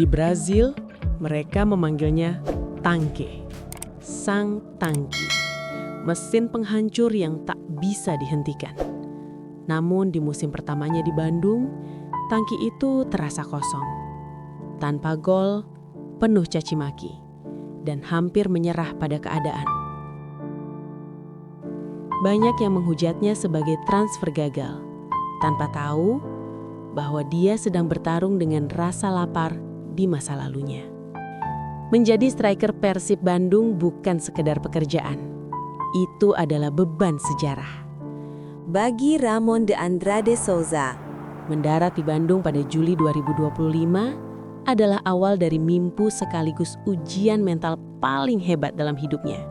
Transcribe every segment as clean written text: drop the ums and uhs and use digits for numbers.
Di Brazil, mereka memanggilnya tanque, sang tangki, mesin penghancur yang tak bisa dihentikan. Namun di musim pertamanya di Bandung, tangki itu terasa kosong. Tanpa gol, penuh caci maki, dan hampir menyerah pada keadaan. Banyak yang menghujatnya sebagai transfer gagal, tanpa tahu bahwa dia sedang bertarung dengan rasa lapar di masa lalunya. Menjadi striker Persib Bandung bukan sekedar pekerjaan. Itu adalah beban sejarah. Bagi Ramon de Andrade Souza, mendarat di Bandung pada Juli 2025 adalah awal dari mimpi sekaligus ujian mental paling hebat dalam hidupnya.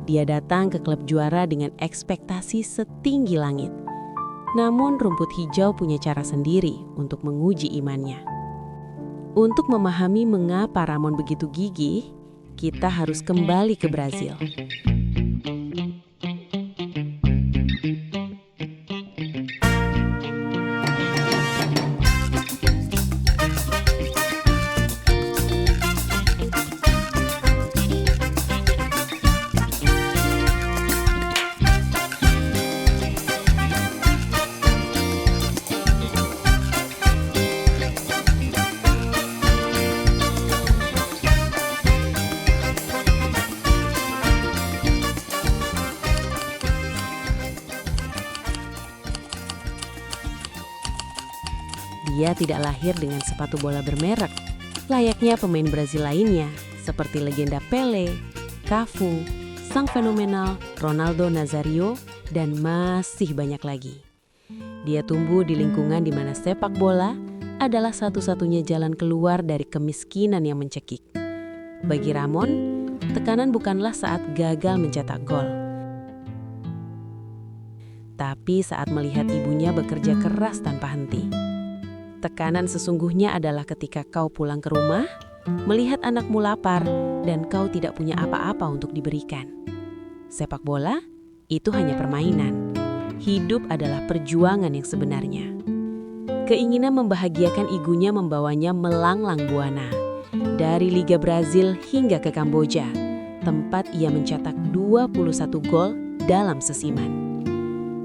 Dia datang ke klub juara dengan ekspektasi setinggi langit. Namun rumput hijau punya cara sendiri untuk menguji imannya. Untuk memahami mengapa Ramon begitu gigih, kita harus kembali ke Brazil. Dia tidak lahir dengan sepatu bola bermerek, layaknya pemain Brazil lainnya, seperti legenda Pelé, Cafu, sang fenomenal Ronaldo Nazario, dan masih banyak lagi. Dia tumbuh di lingkungan di mana sepak bola adalah satu-satunya jalan keluar dari kemiskinan yang mencekik. Bagi Ramon, tekanan bukanlah saat gagal mencetak gol, tapi saat melihat ibunya bekerja keras tanpa henti. Tekanan sesungguhnya adalah ketika kau pulang ke rumah, melihat anakmu lapar, dan kau tidak punya apa-apa untuk diberikan. Sepak bola itu hanya permainan. Hidup adalah perjuangan yang sebenarnya. Keinginan membahagiakan ibunya membawanya melanglang buana. Dari Liga Brazil hingga ke Kamboja, tempat ia mencetak 21 gol dalam sesiman.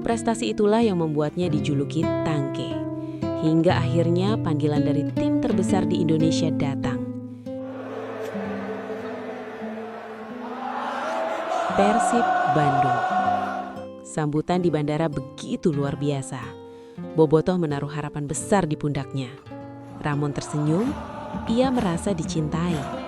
Prestasi itulah yang membuatnya dijuluki Tanque. Hingga akhirnya panggilan dari tim terbesar di Indonesia datang. Persib Bandung. Sambutan di bandara begitu luar biasa. Bobotoh menaruh harapan besar di pundaknya. Ramon tersenyum, ia merasa dicintai.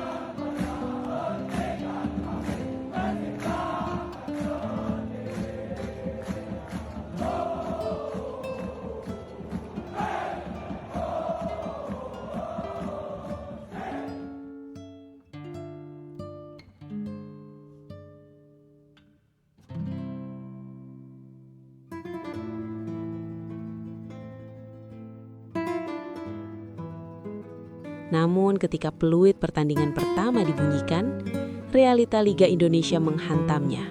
Namun ketika peluit pertandingan pertama dibunyikan, realita Liga Indonesia menghantamnya.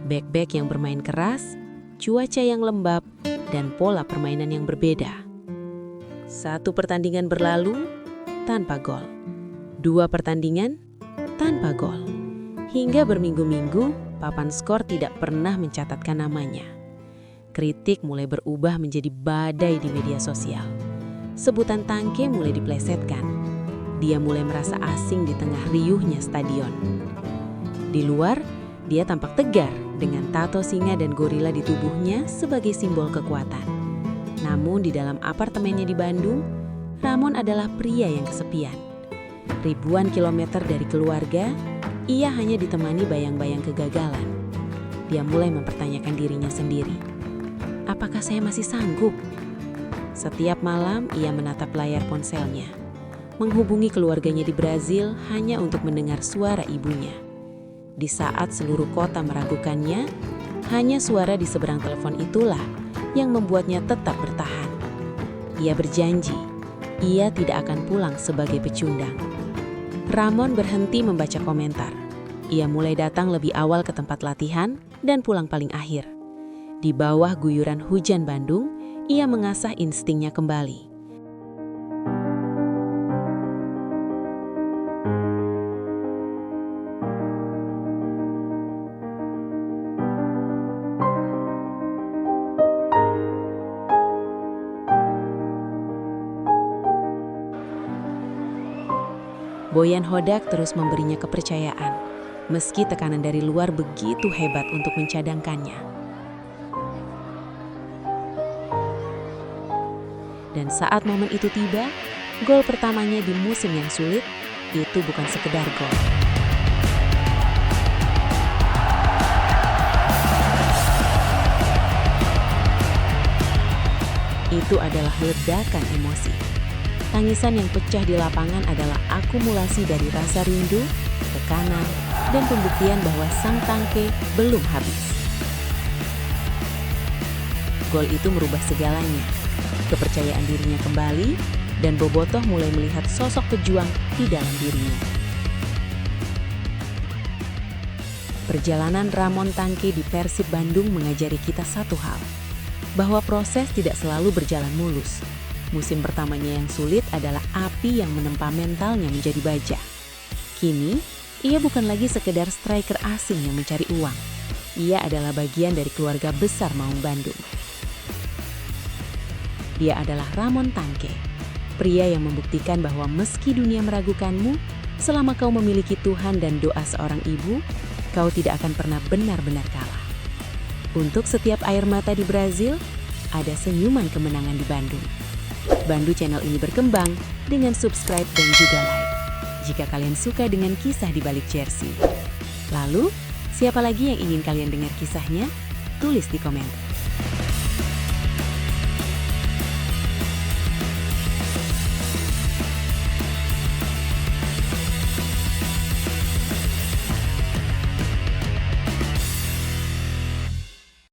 Bek-bek yang bermain keras, cuaca yang lembab, dan pola permainan yang berbeda. Satu pertandingan berlalu tanpa gol. Dua pertandingan tanpa gol. Hingga berminggu-minggu, papan skor tidak pernah mencatatkan namanya. Kritik mulai berubah menjadi badai di media sosial. Sebutan Tanque mulai diplesetkan. Dia mulai merasa asing di tengah riuhnya stadion. Di luar, dia tampak tegar dengan tato singa dan gorila di tubuhnya sebagai simbol kekuatan. Namun di dalam apartemennya di Bandung, Ramon adalah pria yang kesepian. Ribuan kilometer dari keluarga, ia hanya ditemani bayang-bayang kegagalan. Dia mulai mempertanyakan dirinya sendiri. Apakah saya masih sanggup? Setiap malam ia menatap layar ponselnya, menghubungi keluarganya di Brazil hanya untuk mendengar suara ibunya. Di saat seluruh kota meragukannya, hanya suara di seberang telepon itulah yang membuatnya tetap bertahan. Ia berjanji, ia tidak akan pulang sebagai pecundang. Ramon berhenti membaca komentar. Ia mulai datang lebih awal ke tempat latihan dan pulang paling akhir. Di bawah guyuran hujan Bandung, ia mengasah instingnya kembali. Boyan Hodak terus memberinya kepercayaan, meski tekanan dari luar begitu hebat untuk mencadangkannya. Dan saat momen itu tiba, gol pertamanya di musim yang sulit itu bukan sekedar gol. Itu adalah ledakan emosi. Tangisan yang pecah di lapangan adalah akumulasi dari rasa rindu, tekanan, dan pembuktian bahwa sang tangke belum habis. Gol itu merubah segalanya. Kepercayaan dirinya kembali, dan Bobotoh mulai melihat sosok pejuang di dalam dirinya. Perjalanan Ramon Tangke di Persib Bandung mengajari kita satu hal, bahwa proses tidak selalu berjalan mulus. Musim pertamanya yang sulit adalah api yang menempa mentalnya menjadi baja. Kini, ia bukan lagi sekedar striker asing yang mencari uang. Ia adalah bagian dari keluarga besar Maung Bandung. Dia adalah Ramon Tangke, pria yang membuktikan bahwa meski dunia meragukanmu, selama kau memiliki Tuhan dan doa seorang ibu, kau tidak akan pernah benar-benar kalah. Untuk setiap air mata di Brazil, ada senyuman kemenangan di Bandung. Bantu channel ini berkembang dengan subscribe dan juga like, jika kalian suka dengan kisah di balik jersey. Lalu, siapa lagi yang ingin kalian dengar kisahnya? Tulis di komen.